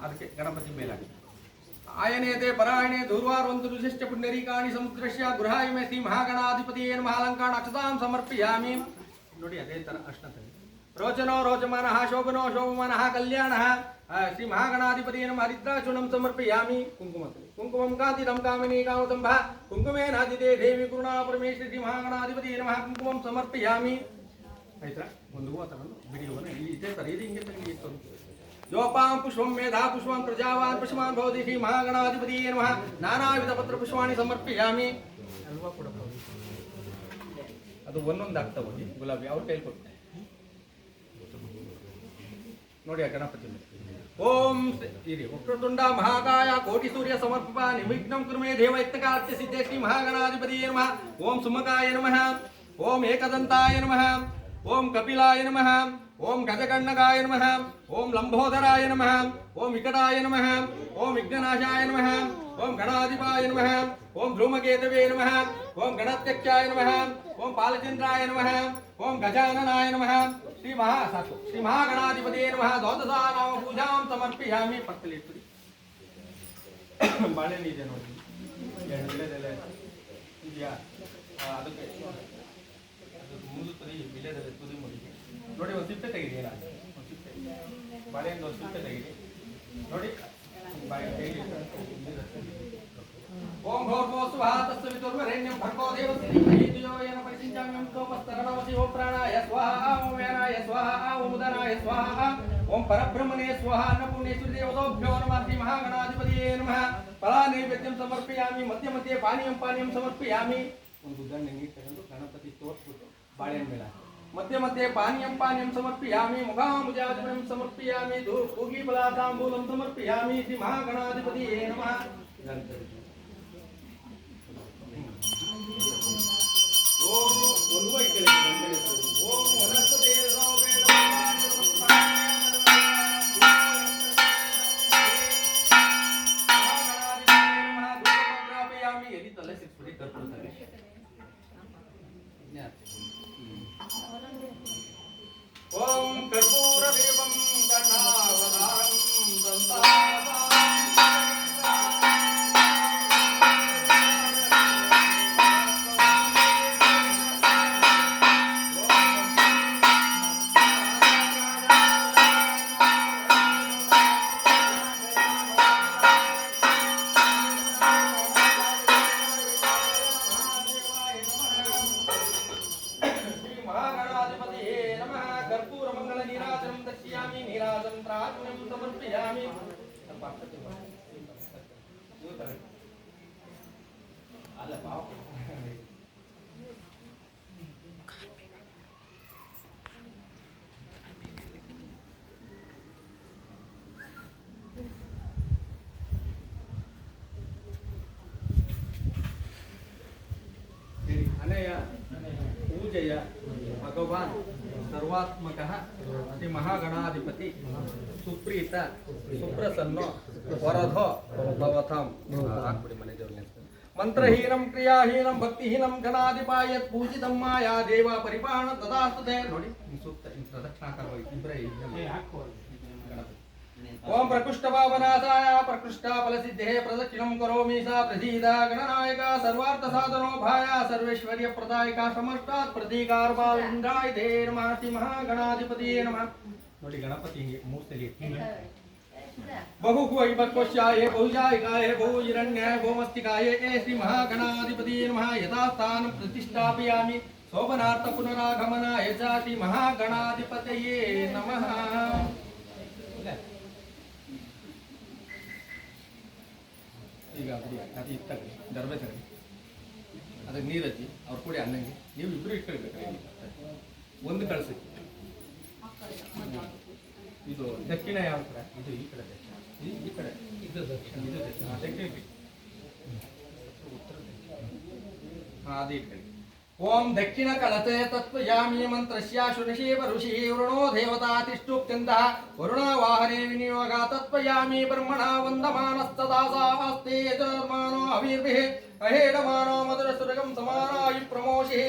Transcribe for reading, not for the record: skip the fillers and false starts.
ಅದಕ್ಕೆ ಗಣಪತಿ ಮೇಲಾಗಿ ಆಯನೇತೆ ಪರಾಯಣೆ ದೂರ್ವಾರವಂತು ರುಚಿಶ್ಚ ಪುಂಡರೀಕಾಣಿ ಸಮುದ್ರಶ್ಯ ಗೃಹಾಯಿಮೆ ಶ್ರೀ ಮಹಾಗಣಾಧಿಪತಿಯೇ ನಮಃ ಅಲಂಕಾರ ಅಕ್ಷತಾಂ ಸಮರ್ಪಯಾಮಿ. ನೋಡಿ ಅದೇ ತರ ಅಷ್ಟತೆ ರೋಚನೋ ರೋಚಮಾನಃ ಶೋಭನೋ ಶೋಭಮಾನಃ ಕಲ್ಯಾಣಃ ಶ್ರೀ ಮಹಾಗಣಾಧಿಪತಿಯೇ ನಮಃ ಹರಿದ್ರಾಚೂರ್ಣಂ ಸಮರ್ಪಯಾಮಿ. ಕುಂಕುಮಂ ಕಾಂತಿದಂ ಕಾಮಿನಿ ಕಾಮತಂಭ ಕುಂಕುಮೇನಾದಿತೆ ದೇವಿ ಕರುಣಾ ಪರಮೇಶ್ವರಿ ಶ್ರೀ ಮಹಾಗಣಾಧಿಪತಿಯೇ ನಮಃ ಕುಂಕುಮಂ ಸಮರ್ಪಯಾಮಿ. ಆಯ್ತಾ ಒಂದು ಹೂವು ತಗೊಂಡು ಬಿಡಿಯುವನ ಇದೇ ತರ ಇದು ಹಿಂಗೆ ತಂಗಿ ಯೋಪಾಂ ಪುಷ್ಪಂ ಮೇಧಾ ಪುಷ್ಪಂ ಪ್ರಜಾವಾನ್ ಪುಷ್ಪಾನ್ ಭವತಿ ಶ್ರೀ ಮಹಾಗಣಾಧಿಪತಿಯೇ ನಮಃ ನಾನಾವಿಧ ಪತ್ರ ಪುಷ್ಪಾಣಿ ಸಮರ್ಪಯಾಮಿ. ಅಲ್ವಾ ಕೂಡ ಅದು ಒಂದೊಂದು ಆಗ್ತಾ ಹೋಗಿ ಗುಲಾಬಿ ಅವ್ರ ಕೈಲಿ ಕೊಡ್ತಾರೆ ನೋಡಿ ಆ ಗಣಪತಿ. ಓಂ ಇರಿ ವಕ್ರತುಂಡ ಮಹಾಕಾಯ ಕೋಟಿ ಸೂರ್ಯ ಸಮರ್ಪ ನಿವಿಘ್ನಂ ಕುರುಮೇ ದೇವ ಯತ್ನಕಾರ್ತ್ಯ ಸಿದ್ಧೇ ಶ್ರೀ ಮಹಾಗಣಾಧಿಪತಿಯೇ ನಮಃ. ಓಂ ಸುಮಕಾಯ ನಮಃ. ಓಂ ಏಕದಂತಾಯ ನಮಃ. ಓಂ ಕಪಿಲಾಯ ನಮಃ. ಓಂ ಗಜಗಣ್ಣಗಾಯ ನಮಃ. ಓಂ ಲಂಬೋದರಾಯ ನಮಃ. ಓಂ ವಿಕಟಾಯ ನಮಃ. ಓಂ ವಿಘ್ನನಾಶಾಯ ನಮಃ. ಓಂ ಗಣಾಧಿಪಾಯ ನಮಃ. ಓಂ ಧೂಮಕೇತವೇ ನಮಃ. ಓಂ ಗಣತ್ಯಕ್ಷಾಯ ನಮಃ. ಓಂ ಪಾಲಚಂದ್ರಾಯ ನಮಃ. ಓಂ ಗಜಾನನಾಯ ನಮಃ. ಶ್ರೀ ಮಹಾಗಣಾಧಿಪತಿಯೇ ನಮಃ. ದ್ವಾದಶಾ ನಾಮ ಪೂಜಾಂ ಸಮರ್ಪಯಾಮಿ. ಪಕ್ಕದಲ್ಲಿ ಇರ್ತದೆ ಬಾಳೆಹಣ್ಣು ಇದೆ ನೋಡಿ ವಿಳೆದೆಲೆ ಇದೆಯಾ ಅದಕ್ಕೆ ಮುದುತ್ತದೆ ವಿಳೆದೆಲೆ ತುದಿ ಮುಡಿಗೆ ನೋಡಿ ಒಂದು ಸಿಪ್ಪೆ ತೆಗಿದೆ ಒಂದು ಸಿಪ್ಪೆ ಬಾಳೆಹಣ್ಣು ಒಂದು ಸಿಪ್ಪೆ ತೆಗಿದೆ ನೋಡಿ ಓಂ ಭೋರ್ಭೋಸ್ವ ತಸ್ಯ ವಿತುರ್ವರೆಣ್ಯಂ ಭರ್ಗೋ ದೇವಸ್ಯ ಧೀಮಹಿ ಧಿಯೋ ಯೋ ಪರಿಸಿಂಚಾಮ್ಯಂ ಸೋಮಸ್ತರಣವಸಿ ಓಂ ಪ್ರಾಣಾಯ ಸ್ವಾಹಾ ಓಂ ವ್ಯಾನಾಯ ಸ್ವಾಹಾ ಓಂ ಉದನಾಯ ಸ್ವಾಹಾ ಓಂ ಪರಬ್ರಹ್ಮಣೇ ಸ್ವಾಹಾ ಅನ್ನಪೂರ್ಣೇಶ್ವರಿ ದೇವತೋಭ್ಯೋ ನಮಃ. ಶ್ರೀ ಮಹಾಗಣಾಧಿಪತಿಯೇ ನಮಃ. ಫಲಾ ನೈವೇದ್ಯಂ ಸಮರ್ಪಯಾಮಿ. ಮಧ್ಯ ಮಧ್ಯೆ ಪಾನೀಯಂ ಸಮರ್ಪಯಾಮಿ. ಒಂದು ಉದಾಹರಣೆ ನೀರು ತಗೊಂಡು ಗಣಪತಿ ತೋರಿಸ್ಬಿಟ್ಟು ಬಾಳೆಹಣ್ಣು ಮೇಲೆ ಮಧ್ಯ ಮಧ್ಯೆ ಪಾನೀಯಂ ಸಮರ್ಪಯಾಮಿ. ಮುಖಾಮುಜಾಜನಂ ಸಮರ್ಪಯಾಮಿ. ಧೂಪೂಗಿ ಫಲಾತಾಂಬೂಲಂ ಸಮರ್ಪಯಾಮಿ. ಶ್ರೀ ಮಹಾಗಣಾಧಿಪತಿಯೇ ನಮಃ. ಓಂ ಒಂದು ಓಂ ವನಸ್ಪತಿ ಯದಿ ತಲೆ ಸಿಕ್ಬಿಡಿ ಕರ್ಕೊಳ್ತಾರೆ ಓಂ ಕರ್ಪೂರ ದೇವಂ ಗಣಾವತಾರಂ पूजय भगवान सर्वात्मक श्री महागणाधिपति सुप्रीत सुप्रसन्नो वरदो भवतां मने मंत्रहीनम क्रियाहीनम भक्तिहीनम गणाधिपाय पूजितं माया देव परिपाण तदास्तुते ನೋಡಿ ಸೂಕ್ತ ಪ್ರದಕ್ಷಿಣಾ ಕರ್ಮ ओम प्रकृष्टभावनाशाय प्रकृष्टाफलसिद्धे प्रदक्षिणं करोमि सा प्रसीदा गणनायका सर्वार्थ साधनो भाया सर्वैश्वर्य प्रदायका समष्टात् प्रतीकारबाल इंद्राय दे नमः. श्री महागणाधिपतिये नमः. ನೋಡಿ ಗಣಪತಿ ಹಿಂಗೆ ಮೂರ್ತಲಿ बहु वैभवस्याय बहुजायकाय बहुहिरण्याय बहुमस्तिकाय श्री महागणाधिपतिये नमः. यथा स्थानं प्रतिष्ठापयामि शोभनार्थ पुनरागमनाय च श्री महागणाधिपतये नमः. ಈಗ ಅದು ಇತ್ತಾಗಿ ದರ್ಬೆ ತಗೊಳ್ಳಿ ಅದಕ್ಕೆ ನೀರು ಹಚ್ಚಿ ಅವ್ರು ಕೂಡಿ ಅನ್ನಂಗೆ ನೀವು ಇಬ್ಬರು ಇಟ್ಕೊಳ್ಬೇಕು. ಒಂದು ಕಳಿಸಿ ಇದು ದಕ್ಷಿಣ ಯಾವ ಕಡೆ ಇದು ಈ ಕಡೆ ದಕ್ಷಿಣ ಈ ಕಡೆ ಇದು ದಕ್ಷಿಣ ಇದು ದಕ್ಷಿಣ ದಕ್ಷಿಣ ಉತ್ತರ ಹಾಂ ಅದು ಇಟ್ಕೊಳ್ಳಿ. ओम दक्षिण कलते तत्वयामी मंत्रस्य शुनशीव ऋषि वरुणो देवता तिष्ठुक्त्यन्तः वरुणावाहने विनियोगा तत्वयामी ब्रह्मणा वन्दमानस्तदासास्ते यजमानो अवीर्भिः अहेडमानो मधुरसुरगं समानायु प्रमोषे